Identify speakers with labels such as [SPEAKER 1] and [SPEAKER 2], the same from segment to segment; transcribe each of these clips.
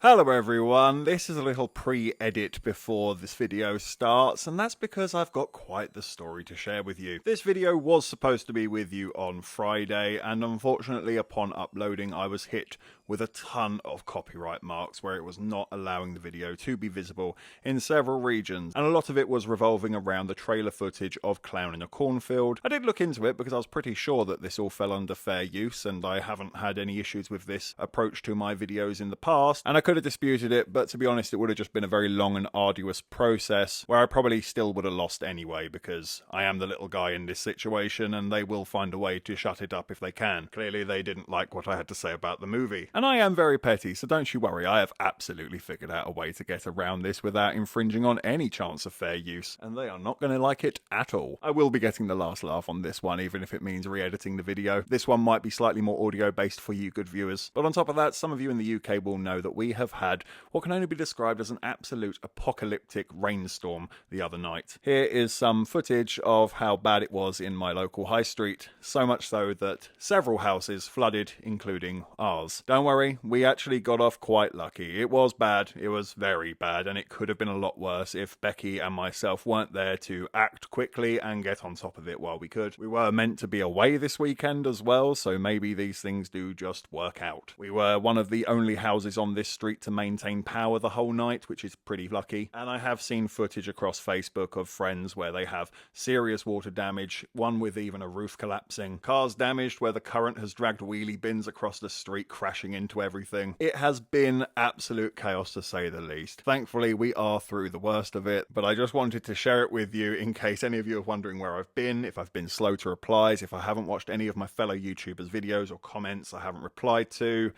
[SPEAKER 1] Hello everyone, this is a little pre-edit before this video starts, and that's because I've got quite the story to share with you. This video was supposed to be with you on Friday, and unfortunately upon uploading I was hit with a ton of copyright marks where it was not allowing the video to be visible in several regions, and a lot of it was revolving around the trailer footage of Clown in a Cornfield. I did look into it because I was pretty sure that this all fell under fair use, and I haven't had any issues with this approach to my videos in the past, and I could have disputed it, but to be honest, it would have just been a very long and arduous process where I probably still would have lost anyway, because I am the little guy in this situation and they will find a way to shut it up if they can. Clearly they didn't like what I had to say about the movie. And I am very petty, so don't you worry, I have absolutely figured out a way to get around this without infringing on any chance of fair use, and they are not going to like it at all. I will be getting the last laugh on this one, even if it means re-editing the video. This one might be slightly more audio based for you good viewers, but on top of that, some of you in the UK will know that we have had what can only be described as an absolute apocalyptic rainstorm the other night. Here is some footage of how bad it was in my local high street, so much so that several houses flooded, including ours. Don't worry, we actually got off quite lucky. It was bad, it was very bad, and it could have been a lot worse if Becky and myself weren't there to act quickly and get on top of it while we could. We were meant to be away this weekend as well, so maybe these things do just work out. We were one of the only houses on this street to maintain power the whole night, which is pretty lucky, and I have seen footage across Facebook of friends where they have serious water damage, one with even a roof collapsing, cars damaged where the current has dragged wheelie bins across the street crashing into everything. It has been absolute chaos to say the least. Thankfully we are through the worst of it, but I just wanted to share it with you in case any of you are wondering where I've been, if I've been slow to replies, if I haven't watched any of my fellow YouTubers' videos or comments I haven't replied to.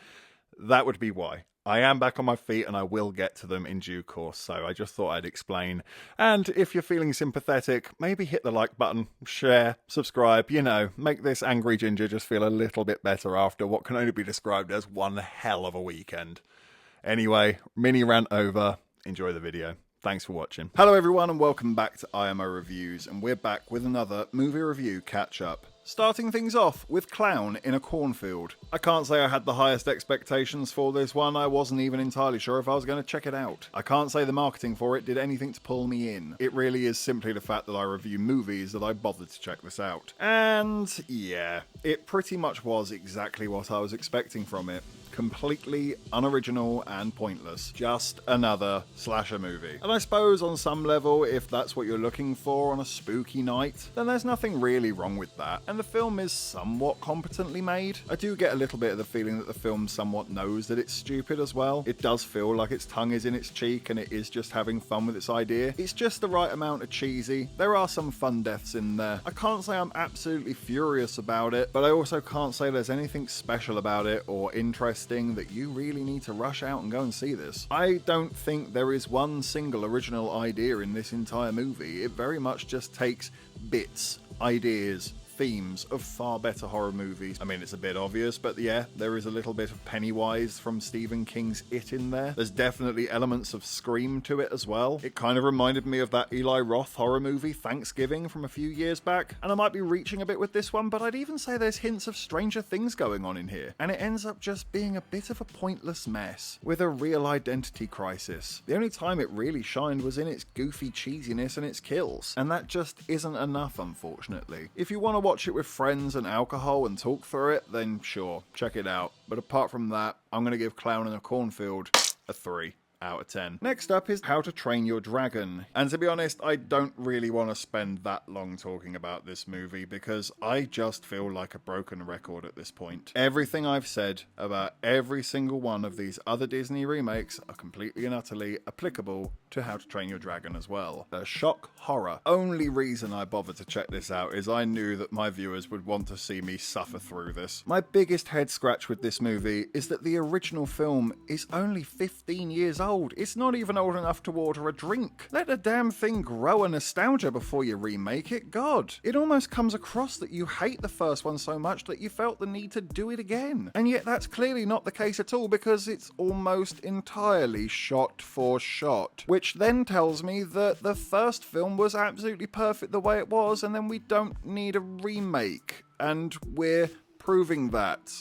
[SPEAKER 1] That would be why. I am back on my feet and I will get to them in due course, so I just thought I'd explain. And if you're feeling sympathetic, maybe hit the like button, share, subscribe, you know, make this angry ginger just feel a little bit better after what can only be described as one hell of a weekend. Anyway, mini rant over, enjoy the video. Thanks for watching. Hello everyone and welcome back to IMO Reviews, and we're back with another movie review catch-up. Starting things off with Clown in a Cornfield. I can't say I had the highest expectations for this one. I wasn't even entirely sure if I was going to check it out. I can't say the marketing for it did anything to pull me in. It really is simply the fact that I review movies that I bothered to check this out. And yeah, it pretty much was exactly what I was expecting from it. Completely unoriginal and pointless. Just another slasher movie. And I suppose on some level, if that's what you're looking for on a spooky night, then there's nothing really wrong with that. And the film is somewhat competently made. I do get a little bit of the feeling that the film somewhat knows that it's stupid as well. It does feel like its tongue is in its cheek and it is just having fun with its idea. It's just the right amount of cheesy. There are some fun deaths in there. I can't say I'm absolutely furious about it, but I also can't say there's anything special about it or interesting that you really need to rush out and go and see this. I don't think there is one single original idea in this entire movie. It very much just takes bits, ideas, themes of far better horror movies. I mean, it's a bit obvious, but yeah, there is a little bit of Pennywise from Stephen King's It in there. There's definitely elements of Scream to it as well. It kind of reminded me of that Eli Roth horror movie Thanksgiving from a few years back, and I might be reaching a bit with this one, but I'd even say there's hints of Stranger Things going on in here, and it ends up just being a bit of a pointless mess with a real identity crisis. The only time it really shined was in its goofy cheesiness and its kills, and that just isn't enough, unfortunately. If you want to watch it with friends and alcohol and talk through it, then sure, check it out. But apart from that, I'm going to give Clown in a Cornfield a 3 out of 10. Next up is How to Train Your Dragon. And to be honest, I don't really want to spend that long talking about this movie because I just feel like a broken record at this point. Everything I've said about every single one of these other Disney remakes are completely and utterly applicable to How to Train Your Dragon as well. A shock horror. Only reason I bothered to check this out is I knew that my viewers would want to see me suffer through this. My biggest head scratch with this movie is that the original film is only 15 years old. It's not even old enough to order a drink. Let the damn thing grow a nostalgia before you remake it. God. It almost comes across that you hate the first one so much that you felt the need to do it again. And yet that's clearly not the case at all because it's almost entirely shot for shot. Which then tells me that the first film was absolutely perfect the way it was and then we don't need a remake. And we're proving that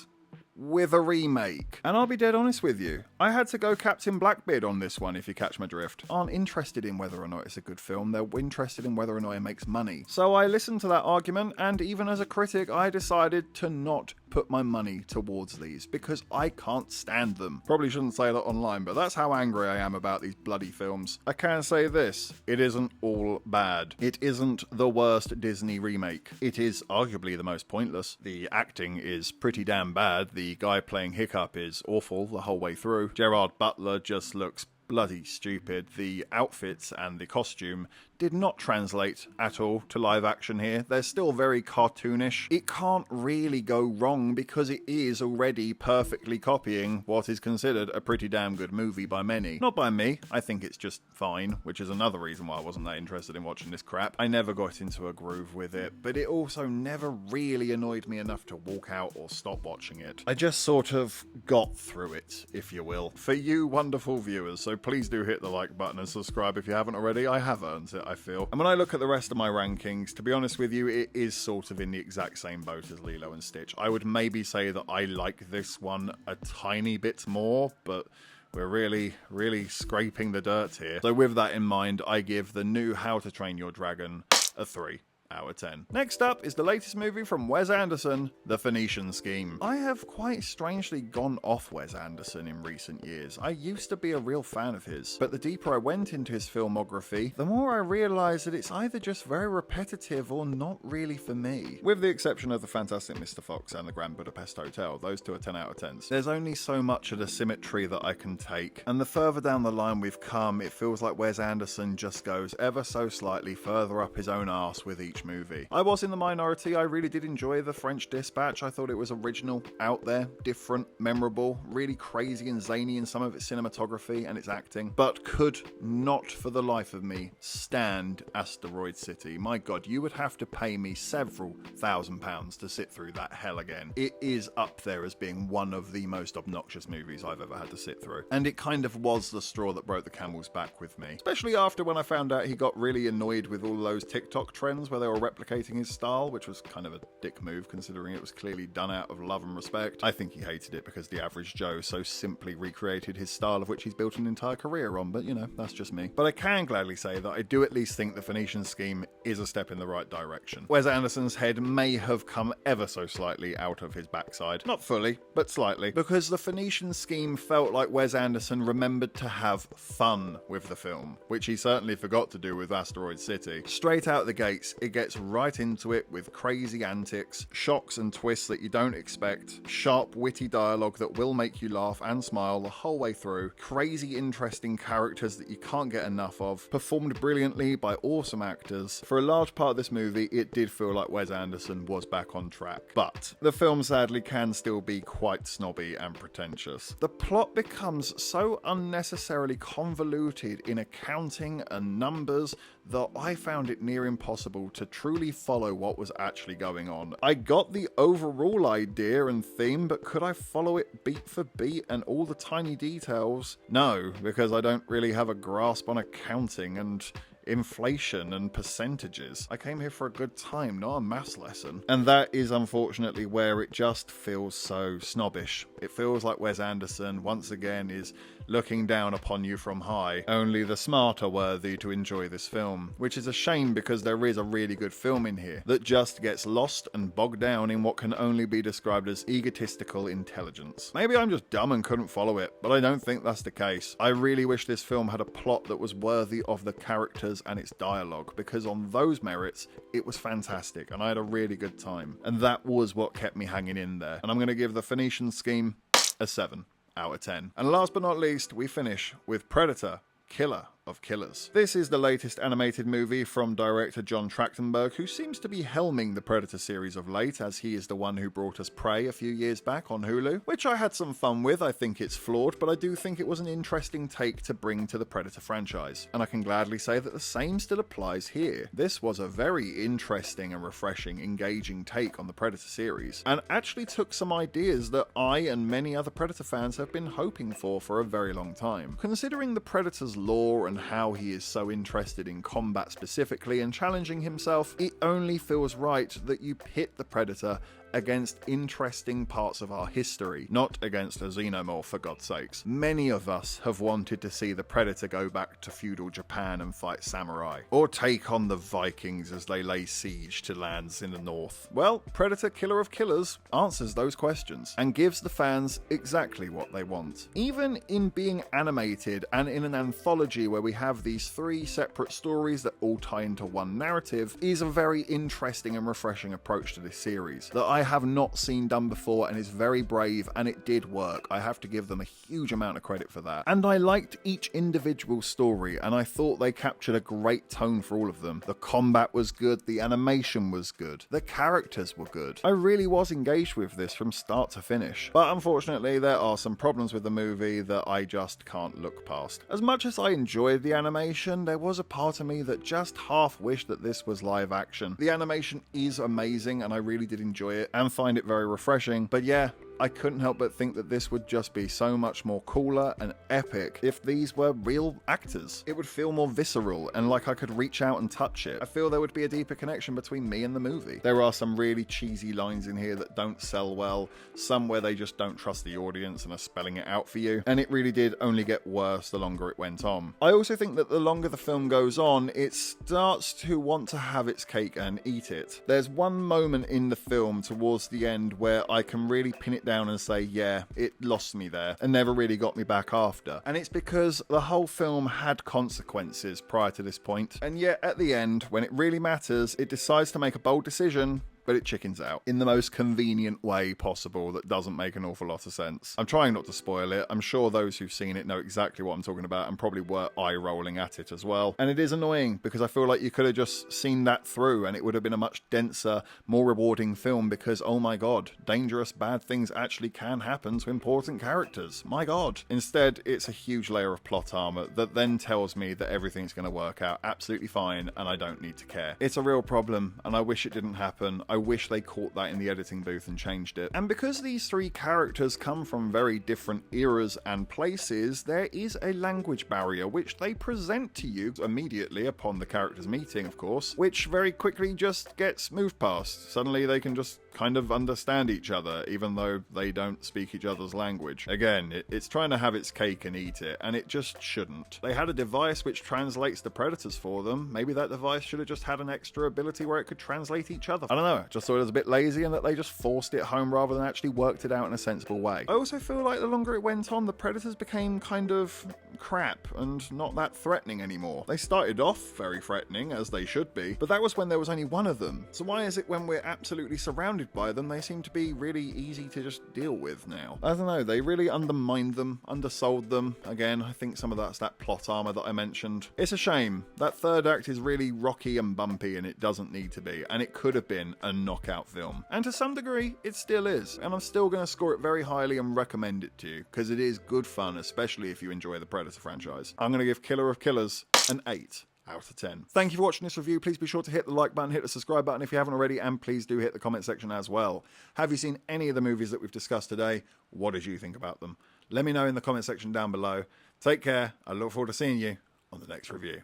[SPEAKER 1] with a remake. And I'll be dead honest with you, I had to go Captain Blackbeard on this one, if you catch my drift. Aren't interested in whether or not it's a good film, they're interested in whether or not it makes money. So I listened to that argument, and even as a critic, I decided to not put my money towards these, because I can't stand them. Probably shouldn't say that online, but that's how angry I am about these bloody films. I can say this, it isn't all bad. It isn't the worst Disney remake. It is arguably the most pointless. The acting is pretty damn bad. The guy playing Hiccup is awful the whole way through. Gerard Butler just looks bloody stupid. The outfits and the costume did not translate at all to live action here. They're still very cartoonish. It can't really go wrong because it is already perfectly copying what is considered a pretty damn good movie by many. Not by me. I think it's just fine, which is another reason why I wasn't that interested in watching this crap. I never got into a groove with it, but it also never really annoyed me enough to walk out or stop watching it. I just sort of got through it, if you will. For you wonderful viewers, so please do hit the like button and subscribe if you haven't already. I have earned it, I feel. And when I look at the rest of my rankings, to be honest with you, it is sort of in the exact same boat as Lilo and Stitch. I would maybe say that I like this one a tiny bit more, but we're really scraping the dirt here. So with that in mind, I give the new How to Train Your Dragon a 3 out of 10. Next up is the latest movie from Wes Anderson, The Phoenician Scheme. I have quite strangely gone off Wes Anderson in recent years. I used to be a real fan of his, but the deeper I went into his filmography, the more I realised that it's either just very repetitive or not really for me. With the exception of The Fantastic Mr. Fox and The Grand Budapest Hotel, those two are 10 out of 10s. There's only so much of the symmetry that I can take, and the further down the line we've come, it feels like Wes Anderson just goes ever so slightly further up his own arse with each movie. I was in the minority. I really did enjoy The French Dispatch. I thought it was original, out there, different, memorable, really crazy and zany in some of its cinematography and its acting, but could not for the life of me stand Asteroid City. My god, you would have to pay me several £1,000s to sit through that hell again. It is up there as being one of the most obnoxious movies I've ever had to sit through, and it kind of was the straw that broke the camel's back with me, especially after when I found out he got really annoyed with all those TikTok trends where they were replicating his style, which was kind of a dick move considering it was clearly done out of love and respect. I think he hated it because the average Joe so simply recreated his style of which he's built an entire career on, but you know, that's just me. But I can gladly say that I do at least think The Phoenician Scheme is a step in the right direction. Wes Anderson's head may have come ever so slightly out of his backside. Not fully, but slightly, because The Phoenician Scheme felt like Wes Anderson remembered to have fun with the film, which he certainly forgot to do with Asteroid City. Straight out the gates, it gets right into it with crazy antics, shocks and twists that you don't expect, sharp, witty dialogue that will make you laugh and smile the whole way through, crazy, interesting characters that you can't get enough of, performed brilliantly by awesome actors. For a large part of this movie, it did feel like Wes Anderson was back on track, but the film sadly can still be quite snobby and pretentious. The plot becomes so unnecessarily convoluted in accounting and numbers that I found it near impossible to truly follow what was actually going on. I got the overall idea and theme, but could I follow it beat for beat and all the tiny details? No, because I don't really have a grasp on accounting and inflation and percentages. I came here for a good time, not a maths lesson. And that is unfortunately where it just feels so snobbish. It feels like Wes Anderson once again is looking down upon you from high. Only the smart are worthy to enjoy this film, which is a shame because there is a really good film in here that just gets lost and bogged down in what can only be described as egotistical intelligence. Maybe I'm just dumb and couldn't follow it, but I don't think that's the case. I really wish this film had a plot that was worthy of the characters and its dialogue, because on those merits it was fantastic and I had a really good time, and that was what kept me hanging in there. And I'm going to give The Phoenician Scheme a 7 out of 10. And last but not least, we finish with Predator, Killer of Killers. This is the latest animated movie from director John Trachtenberg, who seems to be helming the Predator series of late, as he is the one who brought us Prey a few years back on Hulu, which I had some fun with. I think it's flawed, but I do think it was an interesting take to bring to the Predator franchise, and I can gladly say that the same still applies here. This was a very interesting and refreshing, engaging take on the Predator series, and actually took some ideas that I and many other Predator fans have been hoping for a very long time. Considering the Predator's lore and how he is so interested in combat specifically and challenging himself, it only feels right that you pit the Predator against interesting parts of our history, not against a xenomorph, for God's sakes. Many of us have wanted to see the Predator go back to feudal Japan and fight samurai, or take on the Vikings as they lay siege to lands in the north. Well, Predator Killer of Killers answers those questions and gives the fans exactly what they want. Even in being animated and in an anthology where we have these three separate stories that all tie into one narrative, is a very interesting and refreshing approach to this series that I have not seen done before, and is very brave, and it did work. I have to give them a huge amount of credit for that. And I liked each individual story, and I thought they captured a great tone for all of them. The combat was good, the animation was good, the characters were good. I really was engaged with this from start to finish. But unfortunately, there are some problems with the movie that I just can't look past. As much as I enjoyed the animation, there was a part of me that just half wished that this was live action. The animation is amazing, and I really did enjoy it and find it very refreshing, but yeah, I couldn't help but think that this would just be so much more cooler and epic if these were real actors. It would feel more visceral and like I could reach out and touch it. I feel there would be a deeper connection between me and the movie. There are some really cheesy lines in here that don't sell well, some where they just don't trust the audience and are spelling it out for you, and it really did only get worse the longer it went on. I also think that the longer the film goes on, it starts to want to have its cake and eat it. There's one moment in the film towards the end where I can really pin it down and say, yeah, it lost me there and never really got me back after. And it's because the whole film had consequences prior to this point, and yet at the end, when it really matters, it decides to make a bold decision, but it chickens out in the most convenient way possible that doesn't make an awful lot of sense. I'm trying not to spoil it. I'm sure those who've seen it know exactly what I'm talking about and probably were eye-rolling at it as well. And it is annoying because I feel like you could have just seen that through and it would have been a much denser, more rewarding film because, oh my god, dangerous bad things actually can happen to important characters. My god. Instead, it's a huge layer of plot armor that then tells me that everything's going to work out absolutely fine and I don't need to care. It's a real problem and I wish it didn't happen. I wish they caught that in the editing booth and changed it. And because these three characters come from very different eras and places, there is a language barrier which they present to you immediately upon the characters meeting, of course, which very quickly just gets moved past. Suddenly they can just kind of understand each other, even though they don't speak each other's language. Again, it's trying to have its cake and eat it, and it just shouldn't. They had a device which translates the predators for them. Maybe that device should have just had an extra ability where it could translate each other. I don't know, just thought it was a bit lazy and that they just forced it home rather than actually worked it out in a sensible way. I also feel like the longer it went on, the predators became kind of crap and not that threatening anymore. They started off very threatening, as they should be, but that was when there was only one of them. So why is it when we're absolutely surrounded by them, they seem to be really easy to just deal with now? I don't know, they really undermined them, undersold them. Again, I think some of that's that plot armor that I mentioned. It's a shame. That third act is really rocky and bumpy and it doesn't need to be, and it could have been a knockout film. And to some degree, it still is, and I'm still going to score it very highly and recommend it to you, because it is good fun, especially if you enjoy the Predator franchise. I'm going to give Killer of Killers an 8 out of 10. Thank you for watching this review. Please be sure to hit the like button, hit the subscribe button if you haven't already, and please do hit the comment section as well. Have you seen any of the movies that we've discussed today? What did you think about them? Let me know in the comment section down below. Take care. I look forward to seeing you on the next review.